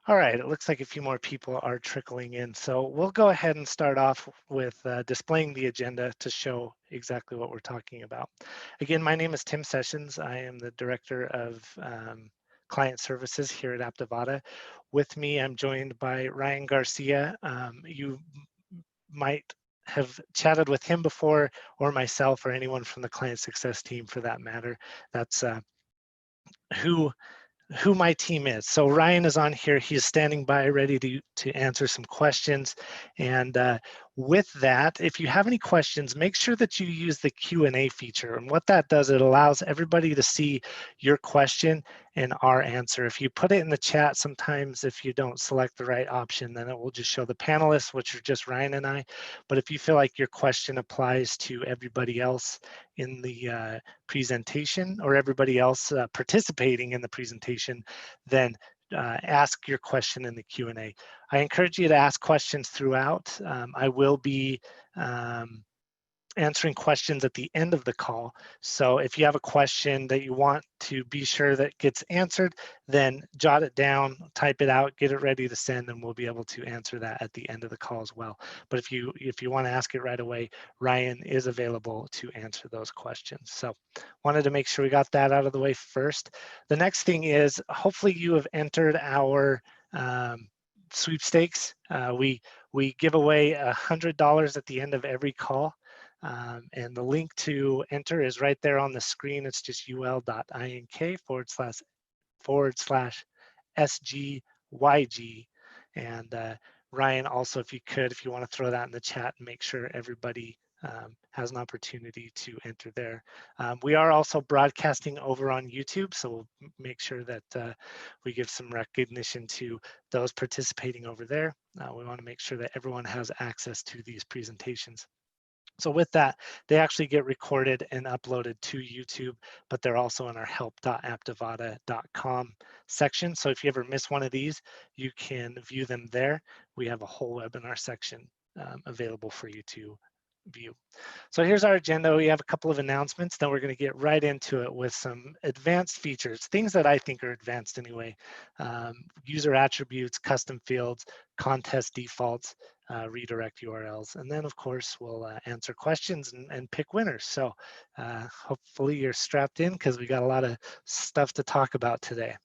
All right, it looks like a few more people are trickling in. So we'll go ahead and start off with displaying the agenda to show exactly what we're talking about. Again, my name is Tim Sessions. I am the Director of Client Services here at Aptivada. With me, I'm joined by Ryan Garcia. You might have chatted with him before, or myself, or anyone from the client success team for that matter. That's who who my team is. So Ryan is on here. He's standing by ready to answer some questions. And with that, if you have any questions, make sure that you use the Q&A feature. And what that does, it allows everybody to see your question and our answer. If you put it in the chat, sometimes if you don't select the right option, then it will just show the panelists, which are just Ryan and I. But if you feel like your question applies to everybody else in the presentation or everybody else participating in the presentation, then ask your question in the Q&A. I encourage you to ask questions throughout. I will be answering questions at the end of the call. So if you have a question that you want to be sure that gets answered, then jot it down, type it out, get it ready to send, and we'll be able to answer that at the end of the call as well. But if you want to ask it right away, Ryan is available to answer those questions. So wanted to make sure we got that out of the way first. The next thing is hopefully you have entered our sweepstakes. We give away $100 at the end of every call. And the link to enter is right there on the screen. It's just ul.ink/SGYG. And Ryan, also, if you could, if you want to throw that in the chat and make sure everybody has an opportunity to enter there. We are also broadcasting over on YouTube, so we'll make sure that we give some recognition to those participating over there. We want to make sure that everyone has access to these presentations. So with that, they actually get recorded and uploaded to YouTube, but they're also in our help.aptivada.com section. So if you ever miss one of these, you can view them there. We have a whole webinar section available for you to view. So here's our agenda. We have a couple of announcements, then we're going to get right into it with some advanced features, things that I think are advanced anyway. User attributes, custom fields, contest defaults, redirect URLs, and then of course we'll answer questions and pick winners. So hopefully you're strapped in because we got a lot of stuff to talk about today.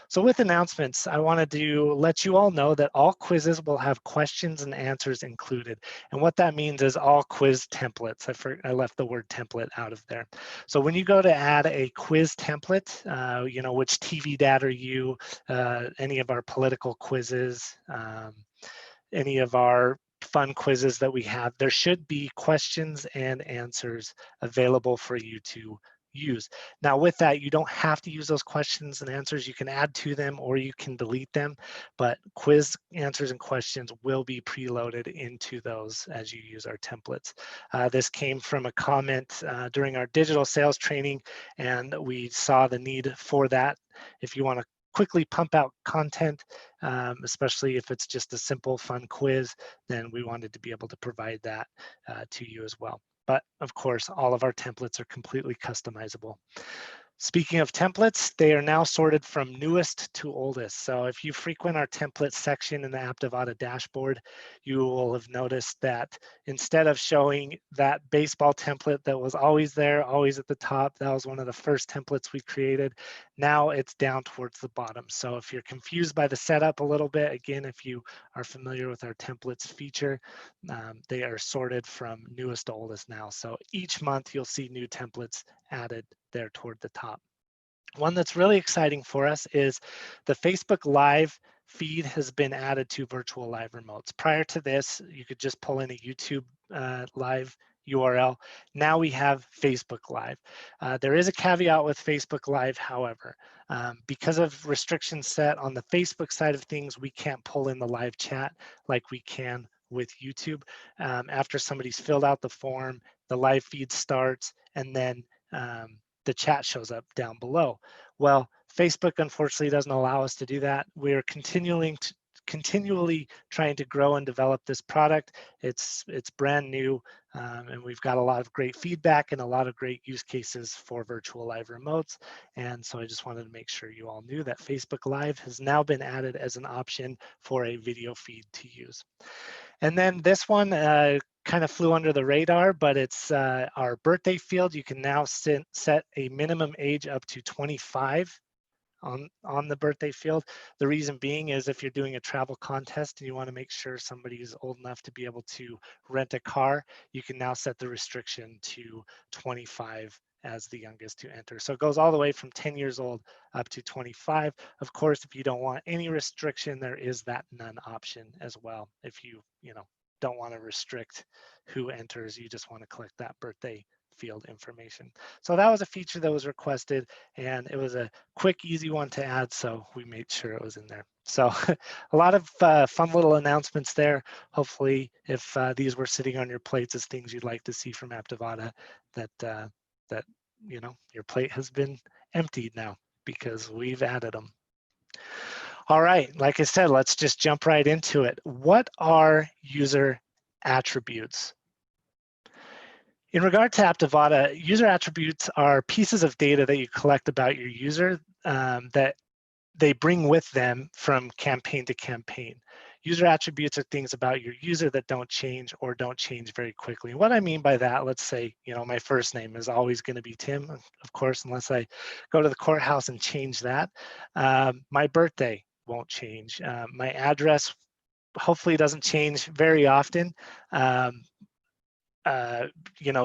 So with announcements, I wanted to let you all know that all quizzes will have questions and answers included. And what that means is all quiz templates. I left the word template out of there. So when you go to add a quiz template, you know, which TV dad are you, any of our political quizzes, any of our fun quizzes that we have, there should be questions and answers available for you to use. Now with that, you don't have to use those questions and answers. You can add to them or you can delete them, but quiz answers and questions will be preloaded into those as you use our templates. This came from a comment during our digital sales training, and we saw the need for that. If you want to quickly pump out content, especially if it's just a simple fun quiz, then we wanted to be able to provide that to you as well. But of course, all of our templates are completely customizable. Speaking of templates, they are now sorted from newest to oldest. So if you frequent our template section in the Aptivada dashboard, you will have noticed that instead of showing that baseball template that was always there, always at the top, that was one of the first templates we created. Now it's down towards the bottom. So if you're confused by the setup a little bit, again, if you are familiar with our templates feature, they are sorted from newest to oldest now. So each month you'll see new templates added there toward the top. One that's really exciting for us is the Facebook Live feed has been added to virtual live remotes. Prior to this, you could just pull in a YouTube live URL. Now we have Facebook Live. There is a caveat with Facebook Live, however. Because of restrictions set on the Facebook side of things, we can't pull in the live chat like we can with YouTube. After somebody's filled out the form, the live feed starts, and then the chat shows up down below. Well, Facebook unfortunately doesn't allow us to do that. We're continuing continually trying to grow and develop this product. It's brand new, and we've got a lot of great feedback and a lot of great use cases for virtual live remotes. And so I just wanted to make sure you all knew that Facebook Live has now been added as an option for a video feed to use. And then this one kind of flew under the radar, but it's our birthday field. You can now set a minimum age up to 25 on the birthday field. The reason being is if you're doing a travel contest and you want to make sure somebody is old enough to be able to rent a car, you can now set the restriction to 25 as the youngest to enter. So it goes all the way from 10 years old up to 25. Of course, if you don't want any restriction, there is that none option as well. If you don't want to restrict who enters, you just want to collect that birthday field information. So that was a feature that was requested, and it was a quick, easy one to add, so we made sure it was in there. So a lot of fun little announcements there. Hopefully, if these were sitting on your plates as things you'd like to see from Aptivada, that your plate has been emptied now because we've added them. All right, like I said, let's just jump right into it. What are user attributes? In regard to Aptivada, user attributes are pieces of data that you collect about your user that they bring with them from campaign to campaign. User attributes are things about your user that don't change or don't change very quickly. What I mean by that, let's say, my first name is always going to be Tim, of course, unless I go to the courthouse and change that. My birthday won't change. My address hopefully doesn't change very often.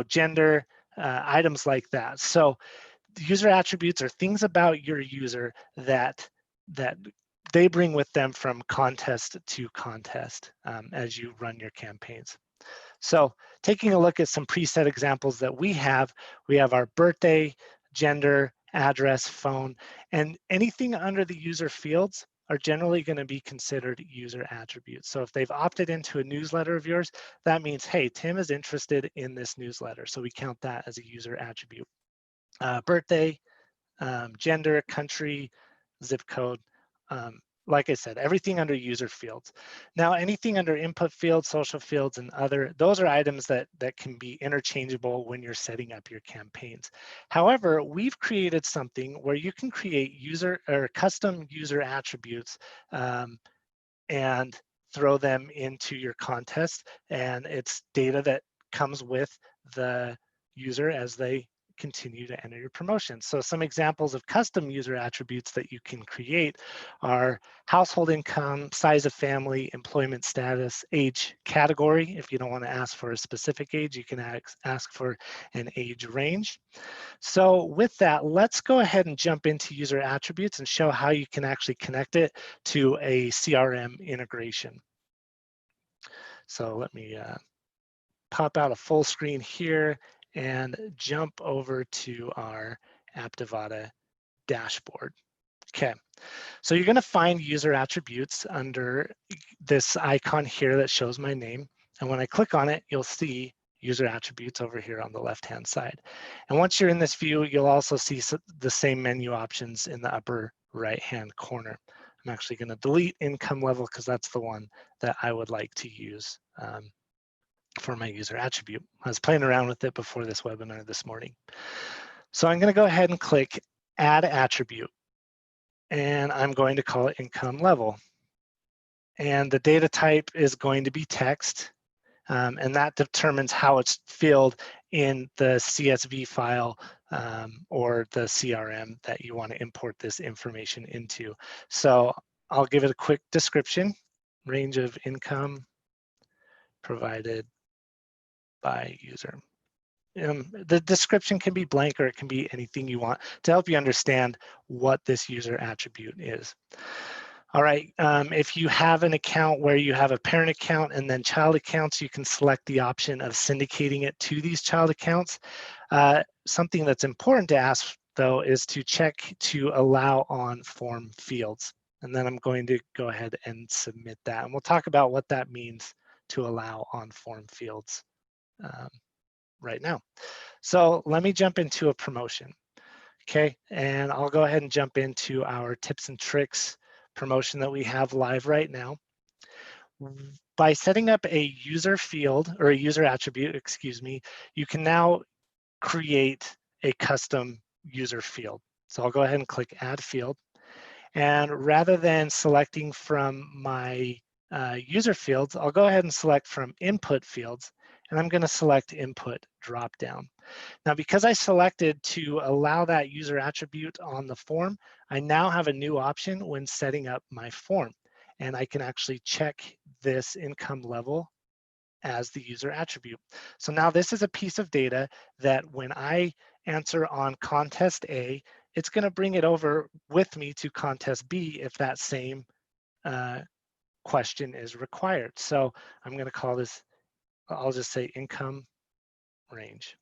Gender, items like that. So user attributes are things about your user that they bring with them from contest to contest as you run your campaigns. So taking a look at some preset examples that we have our birthday, gender, address, phone, and anything under the user fields are generally going to be considered user attributes. So if they've opted into a newsletter of yours, that means, hey, Tim is interested in this newsletter. So we count that as a user attribute. Birthday, gender, country, zip code. Like I said, everything under user fields. Now, anything under input fields, social fields, and other, those are items that can be interchangeable when you're setting up your campaigns. However, we've created something where you can create user or custom user attributes and throw them into your contest, and it's data that comes with the user as they continue to enter your promotions. So some examples of custom user attributes that you can create are household income, size of family, employment status, age category. If you don't want to ask for a specific age, you can ask for an age range. So with that, let's go ahead and jump into user attributes and show how you can actually connect it to a CRM integration. So let me pop out a full screen here and jump over to our Aptivada dashboard. Okay, so you're going to find user attributes under this icon here that shows my name. And when I click on it, you'll see user attributes over here on the left-hand side. And once you're in this view, you'll also see the same menu options in the upper right-hand corner. I'm actually going to delete income level because that's the one that I would like to use for my user attribute. I was playing around with it before this webinar this morning. So I'm going to go ahead and click Add Attribute, and I'm going to call it income level. And the data type is going to be text, and that determines how it's filled in the CSV file or the CRM that you want to import this information into. So I'll give it a quick description: range of income provided by user. The description can be blank or it can be anything you want to help you understand what this user attribute is. All right, if you have an account where you have a parent account and then child accounts, you can select the option of syndicating it to these child accounts. Something that's important to ask, though, is to check to allow on form fields. And then I'm going to go ahead and submit that. And we'll talk about what that means to allow on form fields right now. So let me jump into a promotion. Okay, and I'll go ahead and jump into our tips and tricks promotion that we have live right now. By setting up a user field or a user attribute, excuse me, you can now create a custom user field. So I'll go ahead and click Add Field. And rather than selecting from my user fields, I'll go ahead and select from input fields, and I'm going to select input dropdown. Now, because I selected to allow that user attribute on the form, I now have a new option when setting up my form, and I can actually check this income level as the user attribute. So now this is a piece of data that when I answer on contest A, it's going to bring it over with me to contest B if that same question is required. So I'm going to call this, I'll just say income range.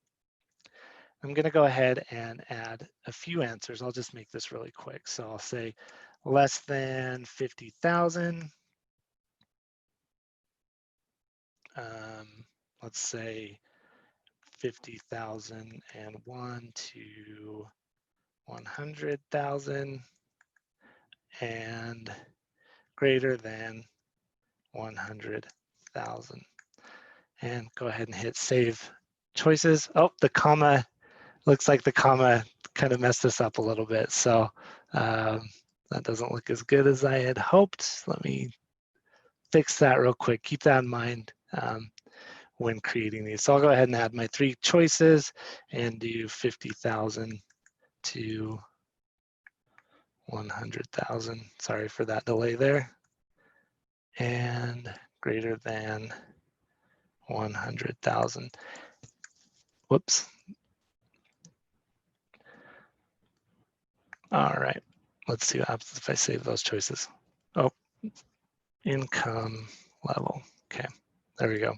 I'm going to go ahead and add a few answers. I'll just make this really quick. So I'll say less than 50,000. Let's say 50,001 to 100,000 and greater than 100,000. And go ahead and hit save choices. Oh, the comma, looks like the comma kind of messed us up a little bit. So that doesn't look as good as I had hoped. Let me fix that real quick. Keep that in mind when creating these. So I'll go ahead and add my 3 choices and do 50,000 to 100,000. Sorry for that delay there. And greater than 100,000. Whoops. All right. Let's see what happens if I save those choices. Oh, income level. Okay, there we go.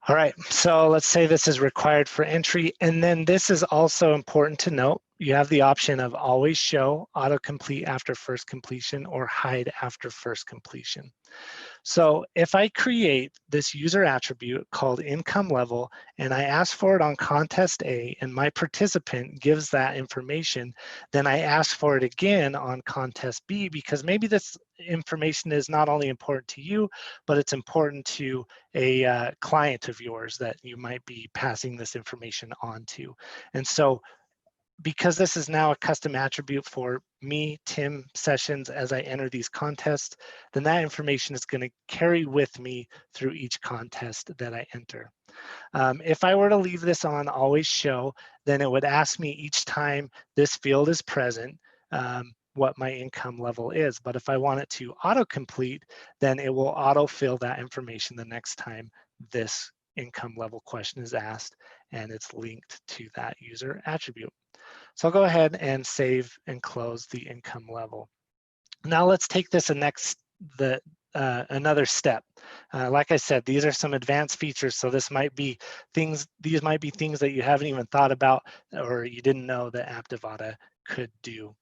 All right, so let's say this is required for entry, and then this is also important to note. You have the option of always show, autocomplete after first completion, or hide after first completion. So if I create this user attribute called income level and I ask for it on contest A and my participant gives that information, then I ask for it again on contest B because maybe this information is not only important to you, but it's important to a client of yours that you might be passing this information on to. And so because this is now a custom attribute for me, Tim Sessions, as I enter these contests, then that information is going to carry with me through each contest that I enter. If I were to leave this on always show, then it would ask me each time this field is present what my income level is. But if I want it to autocomplete, then it will autofill that information the next time this income level question is asked, and it's linked to that user attribute. So I'll go ahead and save and close the income level. Now let's take this another step. Like I said, these are some advanced features, so these might be things that you haven't even thought about or you didn't know that Aptivada could do.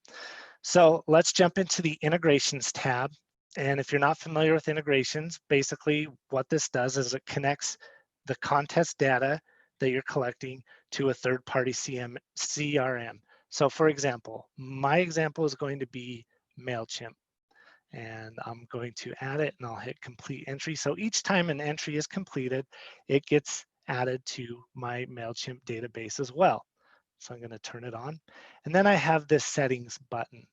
So let's jump into the integrations tab. And if you're not familiar with integrations, basically what this does is it connects the contest data that you're collecting to a third-party CRM. So for example, my example is going to be MailChimp. And I'm going to add it and I'll hit complete entry. So each time an entry is completed, it gets added to my MailChimp database as well. So I'm going to turn it on. And then I have this settings button.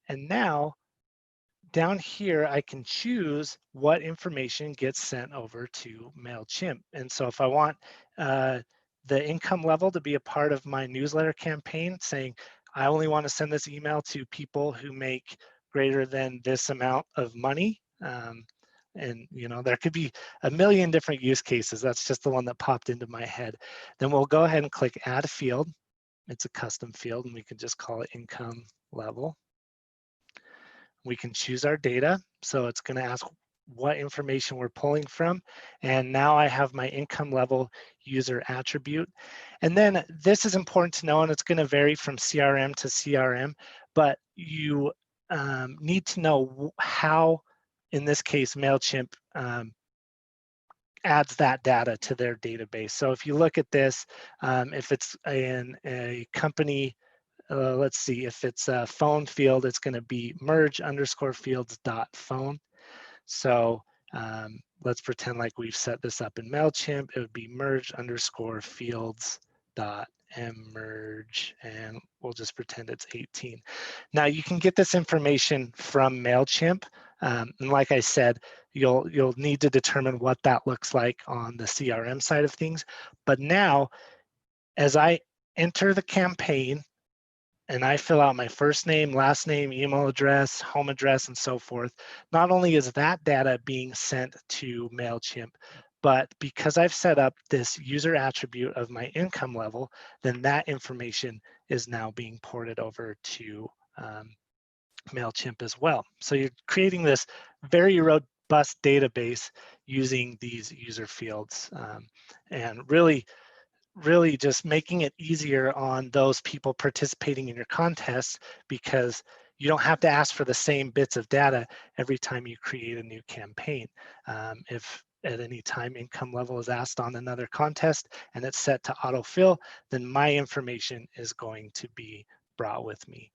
And now down here, I can choose what information gets sent over to MailChimp. And so if I want the income level to be a part of my newsletter campaign, saying, I only want to send this email to people who make greater than this amount of money. And there could be a million different use cases. That's just the one that popped into my head. Then we'll go ahead and click add field. It's a custom field and we can just call it income level. We can choose our data. So it's going to ask what information we're pulling from. And now I have my income level user attribute. And then this is important to know, and it's going to vary from CRM to CRM, but you need to know how, in this case, MailChimp adds that data to their database. So if you look at this, if it's in a company, let's see, if it's a phone field, it's going to be merge_fields.phone. So Let's pretend like we've set this up in MailChimp. It would be merge underscore fields dot emerge, and we'll just pretend it's 18. Now you can get this information from MailChimp, and like I said, you'll need to determine what that looks like on the CRM side of things. But now, as I enter the campaign and I fill out my first name, last name, email address, home address, and so forth, not only is that data being sent to MailChimp, but because I've set up this user attribute of my income level, then that information is now being ported over to MailChimp as well. So you're creating this very robust database using these user fields, and really just making it easier on those people participating in your contests, because you don't have to ask for the same bits of data every time you create a new campaign. If at any time income level is asked on another contest and it's set to autofill, then my information is going to be brought with me.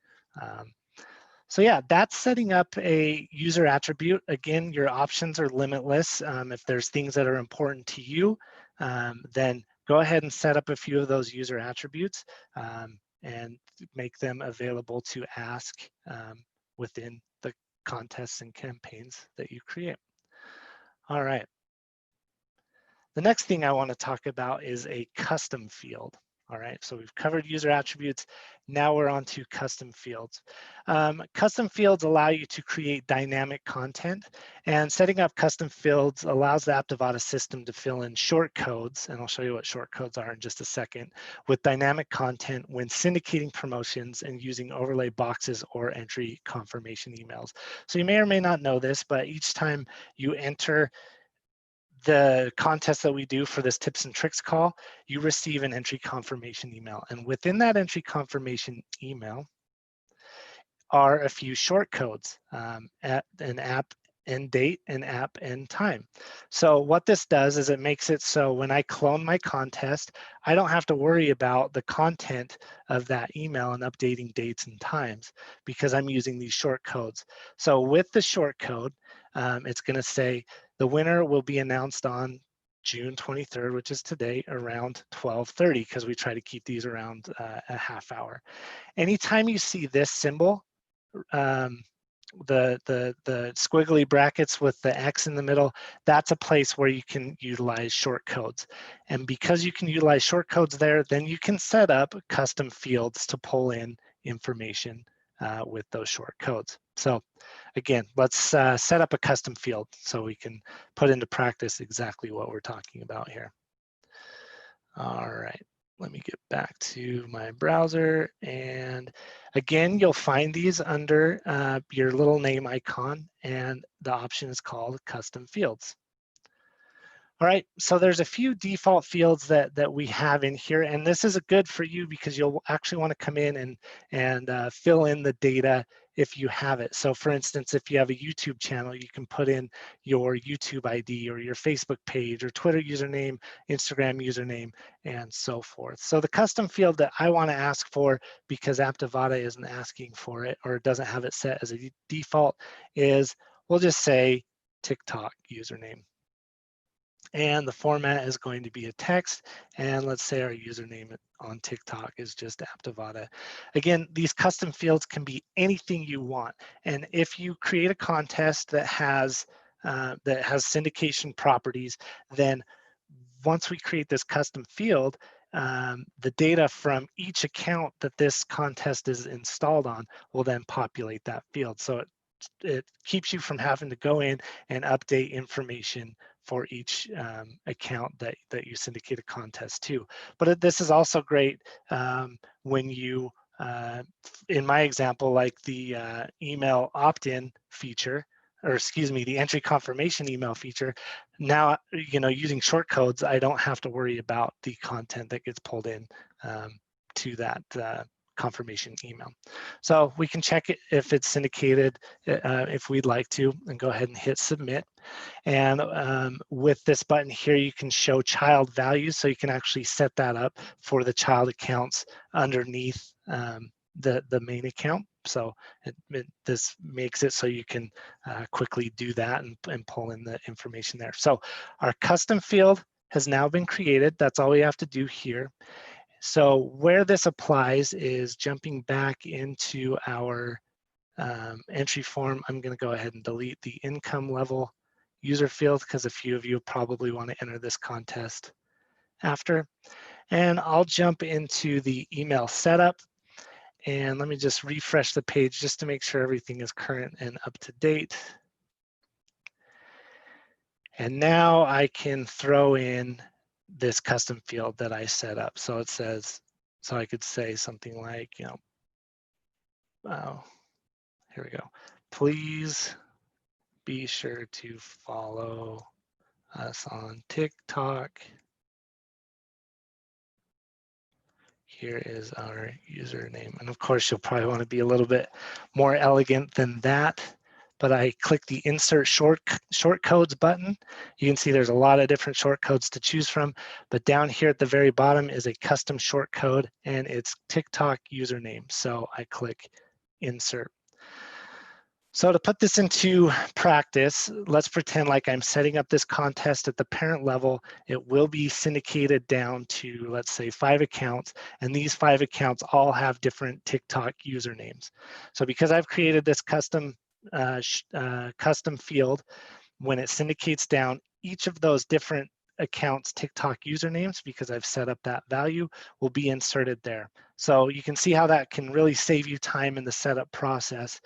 So yeah, that's setting up a user attribute. Again, your options are limitless. If there's things that are important to you, then go ahead and set up a few of those user attributes and make them available to ask within the contests and campaigns that you create. All right. The next thing I want to talk about is a custom field. All right, so we've covered user attributes. Now we're on to custom fields. Custom fields allow you to create dynamic content, and setting up custom fields allows the Aptivada system to fill in short codes, and I'll show you what short codes are in just a second, with dynamic content when syndicating promotions and using overlay boxes or entry confirmation emails. So you may or may not know this, but each time you enter the contest that we do for this tips and tricks call, you receive an entry confirmation email. And within that entry confirmation email are a few short codes, at an app end date and app end time. So what this does is it makes it so when I clone my contest, I don't have to worry about the content of that email and updating dates and times, because I'm using these short codes. So with the short code, it's going to say the winner will be announced on June 23rd, which is today, around 12:30, because we try to keep these around a half hour. Anytime you see this symbol, the squiggly brackets with the X in the middle, that's a place where you can utilize short codes. And because you can utilize short codes there, then you can set up custom fields to pull in information with those short codes. So again, let's set up a custom field so we can put into practice exactly what we're talking about here. All right. Let me get back to my browser. And again, you'll find these under your little name icon, and the option is called custom fields. All right, so there's a few default fields that we have in here, and this is good for you because you'll actually want to come in and fill in the data if you have it. So for instance, if you have a YouTube channel, you can put in your YouTube ID or your Facebook page or Twitter username, Instagram username, and so forth. So the custom field that I want to ask for, because Aptivada isn't asking for it or doesn't have it set as a default, is we'll just say TikTok username. And the format is going to be a text. And let's say our username on TikTok is just Aptivada. Again, these custom fields can be anything you want. And if you create a contest that has syndication properties, then once we create this custom field, the data from each account that this contest is installed on will then populate that field. So it keeps you from having to go in and update information for each account that you syndicate a contest to. But this is also great when you, in my example, like the email opt-in feature, or excuse me, the entry confirmation email feature. Now, using short codes, I don't have to worry about the content that gets pulled in to that confirmation email. So we can check it if it's syndicated, if we'd like to, and go ahead and hit submit. And with this button here, you can show child values, so you can actually set that up for the child accounts underneath the main account. So this makes it so you can quickly do that and pull in the information there. So our custom field has now been created. That's all we have to do here. So where this applies is jumping back into our entry form. I'm going to go ahead and delete the income level user field because a few of you probably want to enter this contest after. And I'll jump into the email setup. And let me just refresh the page just to make sure everything is current and up to date. And now I can throw in this custom field that I set up. So it says, so I could say something like, you know, here we go. Please be sure to follow us on TikTok. Here is our username. And of course, you'll probably want to be a little bit more elegant than that. But I click the insert short codes button. You can see there's a lot of different short codes to choose from. But down here at the very bottom is a custom short code, and it's TikTok username. So I click insert. So to put this into practice, let's pretend like I'm setting up this contest at the parent level. It will be syndicated down to, let's say, 5 accounts, and these 5 accounts all have different TikTok usernames. So because I've created this custom field, when it syndicates down, each of those different accounts TikTok usernames, because I've set up that value, will be inserted there. So you can see how that can really save you time in the setup process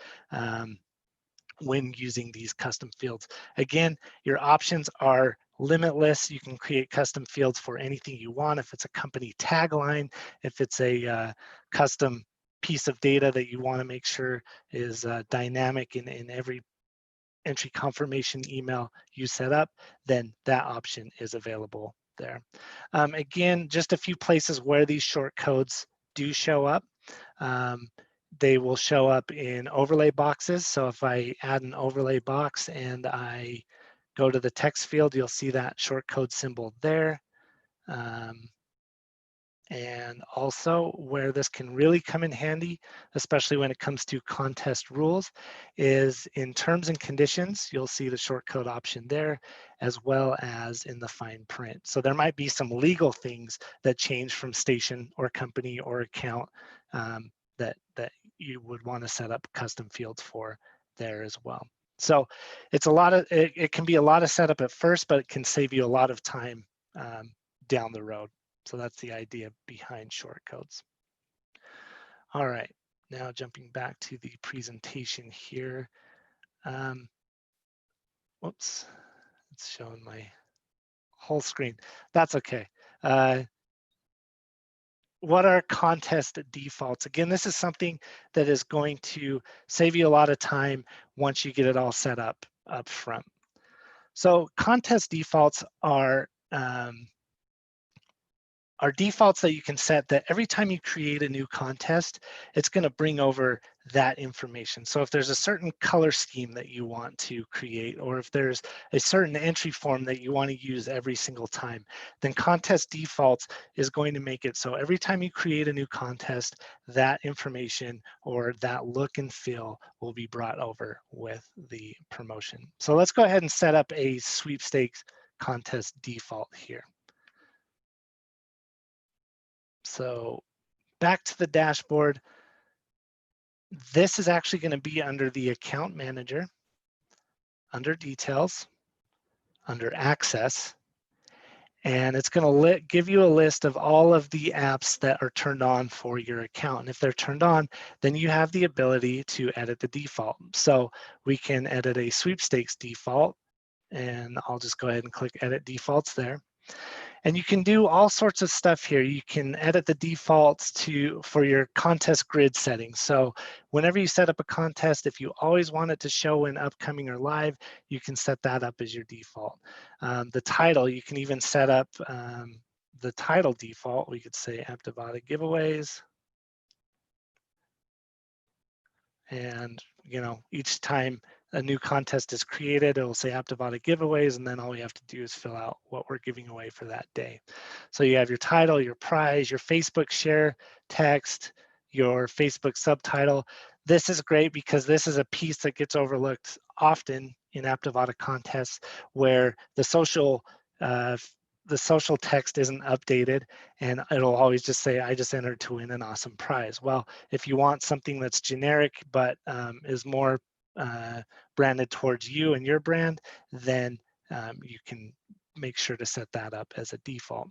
when using these custom fields. Again, your options are limitless. You can create custom fields for anything you want. If it's a company tagline, if it's a custom piece of data that you want to make sure is dynamic in every entry confirmation email you set up, then that option is available there. Again, just a few places where these short codes do show up. They will show up in overlay boxes. So if I add an overlay box and I go to the text field, you'll see that short code symbol there. And also where this can really come in handy, especially when it comes to contest rules, is in terms and conditions. You'll see the short code option there, as well as in the fine print. So there might be some legal things that change from station or company or account that you would want to set up custom fields for there as well. So it's a lot of, it can be a lot of setup at first, but it can save you a lot of time down the road. So that's the idea behind short codes. All right, now jumping back to the presentation here. Whoops, it's showing my whole screen. That's okay. What are contest defaults? Again, this is something that is going to save you a lot of time once you get it all set up front. So contest defaults are defaults that you can set that every time you create a new contest, it's going to bring over that information. So if there's a certain color scheme that you want to create, or if there's a certain entry form that you want to use every single time, then contest defaults is going to make it so every time you create a new contest, that information or that look and feel will be brought over with the promotion. So let's go ahead and set up a sweepstakes contest default here. So back to the dashboard. This is actually going to be under the account manager, under details, under access, and it's going to give you a list of all of the apps that are turned on for your account. And if they're turned on, then you have the ability to edit the default. So we can edit a sweepstakes default, and I'll just go ahead and click edit defaults there. And you can do all sorts of stuff here. You can edit the defaults for your contest grid settings. So whenever you set up a contest, if you always want it to show in upcoming or live, you can set that up as your default. The title, you can even set up the title default. We could say Aptivada giveaways. And each time a new contest is created, it will say Aptivada giveaways, and then all we have to do is fill out what we're giving away for that day. So you have your title, your prize, your Facebook share text, your Facebook subtitle. This is great because this is a piece that gets overlooked often in Aptivada contests where uh, the social text isn't updated and it'll always just say, I just entered to win an awesome prize. Well, if you want something that's generic but is more branded towards you and your brand, then you can make sure to set that up as a default.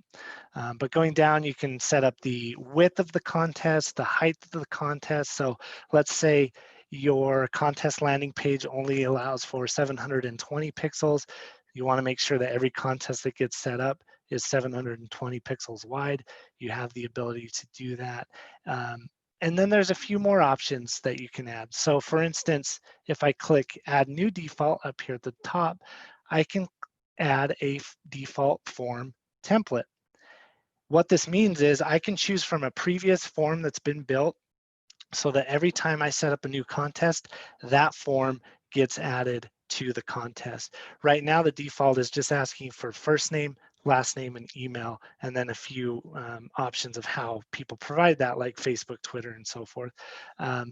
But going down, you can set up the width of the contest, the height of the contest. So let's say your contest landing page only allows for 720 pixels. You want to make sure that every contest that gets set up is 720 pixels wide. You have the ability to do that. And then there's a few more options that you can add. So for instance, if I click add new default up here at the top, I can add a default form template. What this means is I can choose from a previous form that's been built so that every time I set up a new contest, that form gets added to the contest. Right now, the default is just asking for first name, last name, and email, and then a few options of how people provide that, like Facebook, Twitter, and so forth.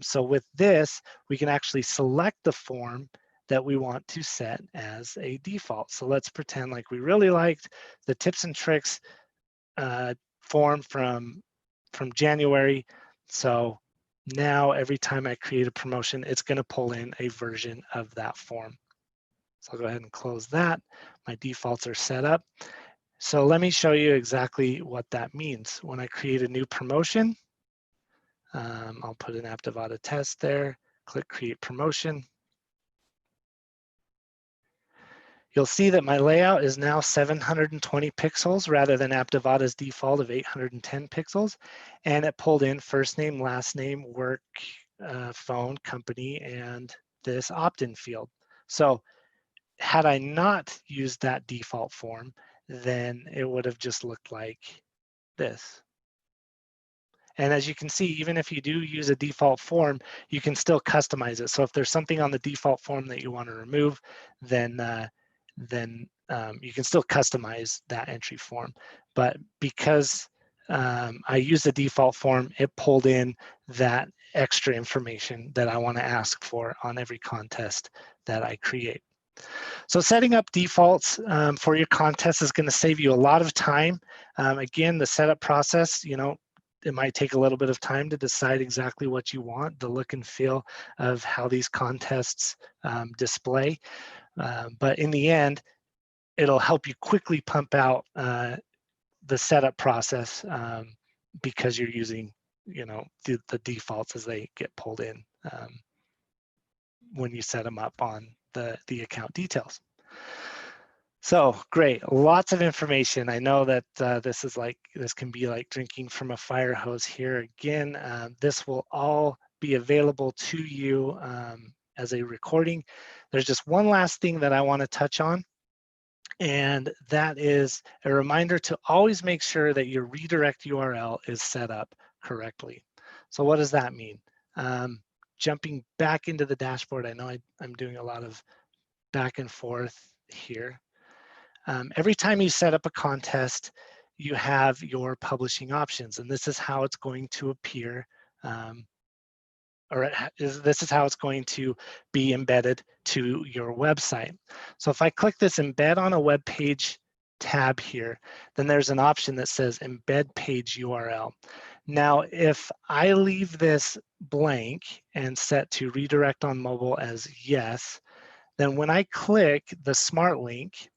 So with this, we can actually select the form that we want to set as a default. So let's pretend like we really liked the tips and tricks form from January. So now every time I create a promotion, it's going to pull in a version of that form. So I'll go ahead and close that. My defaults are set up. So let me show you exactly what that means. When I create a new promotion, I'll put an Aptivada test there, click create promotion. You'll see that my layout is now 720 pixels rather than Aptivada's default of 810 pixels. And it pulled in first name, last name, work, phone, company, and this opt-in field. So had I not used that default form, then it would have just looked like this. And as you can see, even if you do use a default form, you can still customize it. So if there's something on the default form that you want to remove, then you can still customize that entry form. But because I use the default form, it pulled in that extra information that I want to ask for on every contest that I create. So setting up defaults for your contest is going to save you a lot of time. Again, the setup process, it might take a little bit of time to decide exactly what you want, the look and feel of how these contests display. But in the end, it'll help you quickly pump out the setup process because you're using, the defaults as they get pulled in when you set them up on the account details. So great, lots of information. I know that this can be like drinking from a fire hose here. Again, this will all be available to you as a recording. There's just one last thing that I want to touch on, and that is a reminder to always make sure that your redirect URL is set up correctly. So what does that mean? Jumping back into the dashboard, I know I'm doing a lot of back and forth here. Every time you set up a contest, you have your publishing options, and this is how it's going to appear, this is how it's going to be embedded to your website. So if I click this embed on a web page tab here, then there's an option that says embed page URL. Now, if I leave this blank and set to redirect on mobile as yes, then when I click the smart link,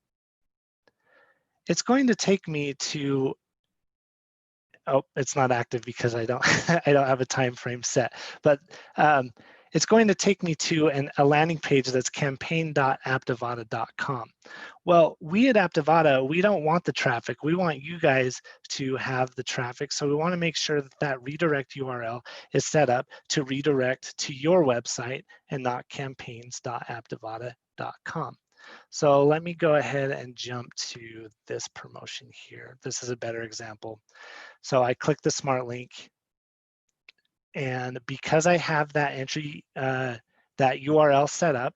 it's going to take me to, oh, it's not active because I don't I don't have a time frame set, but it's going to take me to a landing page that's campaign.aptivada.com. Well, we at Aptivada, we don't want the traffic. We want you guys to have the traffic. So we want to make sure that that redirect URL is set up to redirect to your website and not campaigns.aptivada.com. So let me go ahead and jump to this promotion here. This is a better example. So I click the smart link, and because I have that entry, that URL set up,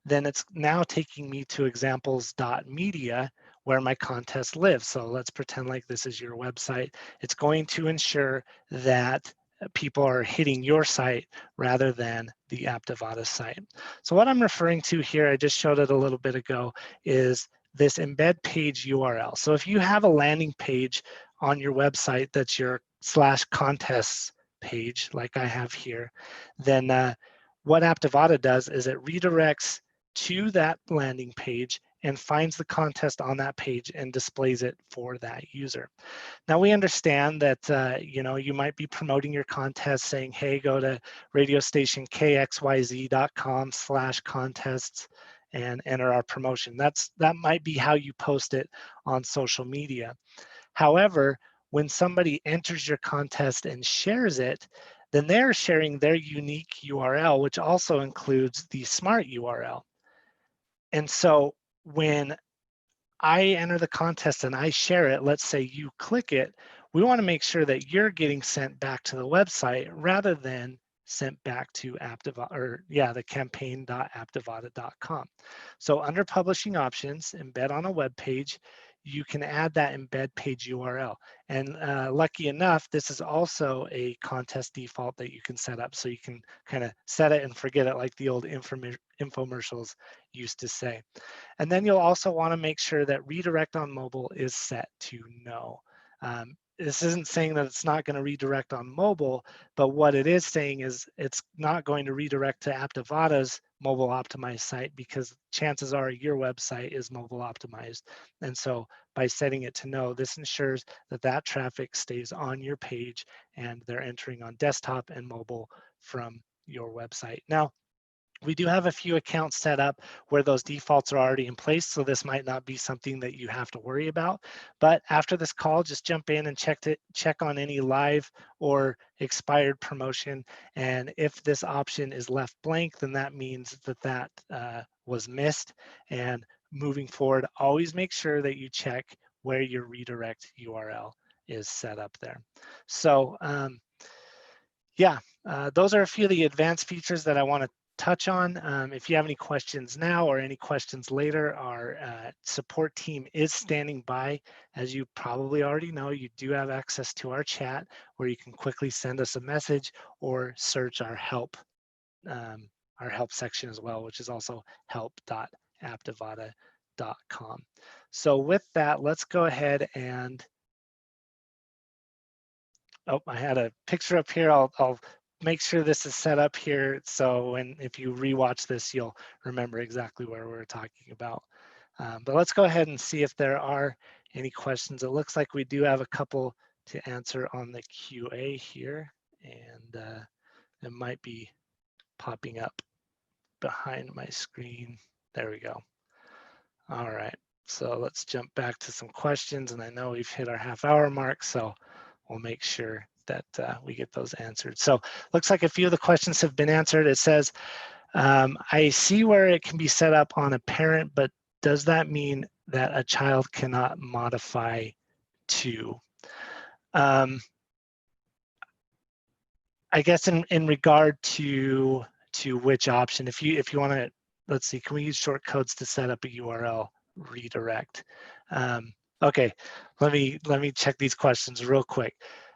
then it's now taking me to examples.media where my contest lives. So let's pretend like this is your website. It's going to ensure that people are hitting your site rather than the Aptivada site. So what I'm referring to here, I just showed it a little bit ago, is this embed page URL. So if you have a landing page on your website that's your /contests page, like I have here, then what Aptivada does is it redirects to that landing page and finds the contest on that page and displays it for that user. Now we understand that you might be promoting your contest saying, hey, go to radio station kxyz.com/contests and enter our promotion. That might be how you post it on social media. However, when somebody enters your contest and shares it, then they're sharing their unique URL, which also includes the smart URL. And so when I enter the contest and I share it, let's say you click it, we want to make sure that you're getting sent back to the website rather than sent back to the campaign.aptivada.com. So under publishing options, embed on a web page, you can add that embed page URL. And lucky enough, this is also a contest default that you can set up. So you can kind of set it and forget it like the old infomercials used to say. And then you'll also want to make sure that redirect on mobile is set to no. This isn't saying that it's not going to redirect on mobile, but what it is saying is it's not going to redirect to Aptivada's mobile optimized site because chances are your website is mobile optimized. And so by setting it to no, this ensures that that traffic stays on your page and they're entering on desktop and mobile from your website. Now, we do have a few accounts set up where those defaults are already in place, so this might not be something that you have to worry about. But after this call, just jump in and check on any live or expired promotion. And if this option is left blank, then that means that was missed. And moving forward, always make sure that you check where your redirect URL is set up there. So those are a few of the advanced features that I want to touch on. If you have any questions now or any questions later, our support team is standing by. As you probably already know, you do have access to our chat where you can quickly send us a message or search our help section as well, which is also help.aptivada.com. So with that, let's go ahead and, I had a picture up here. I'll make sure this is set up here. So if you rewatch this, you'll remember exactly where we're talking about. But let's go ahead and see if there are any questions. It looks like we do have a couple to answer on the QA here, and it might be popping up behind my screen. There we go. All right, so let's jump back to some questions, and I know we've hit our half-hour mark, so we'll make sure that we get those answered. So looks like a few of the questions have been answered. It says, I see where it can be set up on a parent, but does that mean that a child cannot modify to? I guess in regard to which option, if you want to, let's see, can we use short codes to set up a URL redirect? Okay, let me check these questions real quick.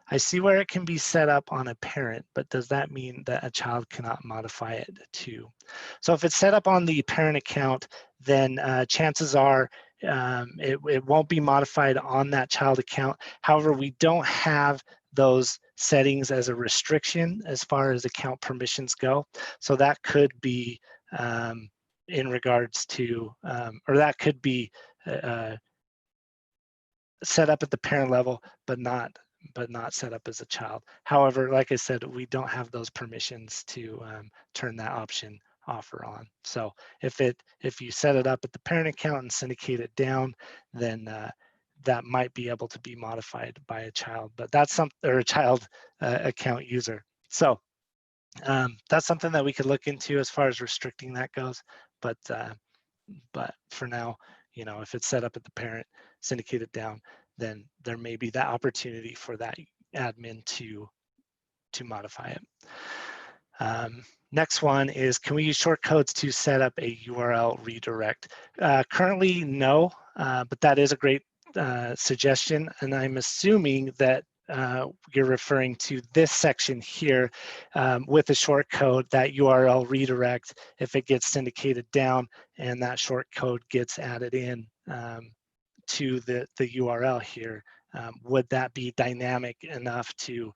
I see where it can be set up on a parent, but does that mean that a child cannot modify it too? So if it's set up on the parent account, then chances are it won't be modified on that child account. However, we don't have those settings as a restriction as far as account permissions go. So that could be in regards to, or that could be set up at the parent level, but not set up as a child. However, like I said, we don't have those permissions to turn that option off or on. So if you set it up at the parent account and syndicate it down, then that might be able to be modified by a child, but that's or a child account user. So that's something that we could look into as far as restricting that goes. But for now, if it's set up at the parent, syndicate it down, then there may be that opportunity for that admin to modify it. Next one is, can we use short codes to set up a URL redirect? Currently, no, but that is a great suggestion, and I'm assuming that you're referring to this section here with a short code, that URL redirect, if it gets syndicated down and that short code gets added in to the URL here, would that be dynamic enough to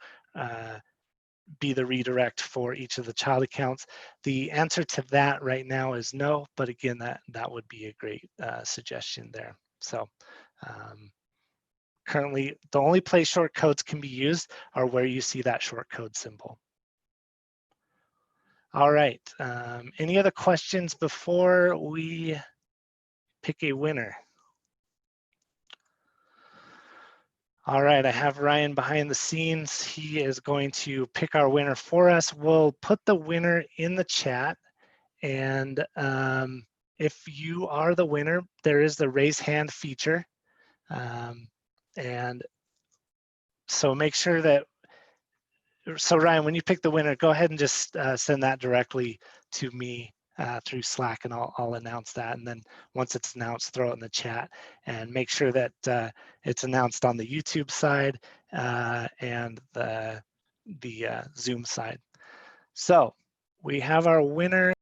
be the redirect for each of the child accounts? The answer to that right now is no, but again, that would be a great suggestion there. So currently, the only place short codes can be used are where you see that short code symbol. All right, any other questions before we pick a winner? All right, I have Ryan behind the scenes. He is going to pick our winner for us. We'll put the winner in the chat, and if you are the winner, there is the raise hand feature. And so make sure that, so Ryan, when you pick the winner, go ahead and just send that directly to me through Slack, and I'll announce that. And then once it's announced, throw it in the chat, and make sure that it's announced on the YouTube side and the Zoom side. So we have our winner.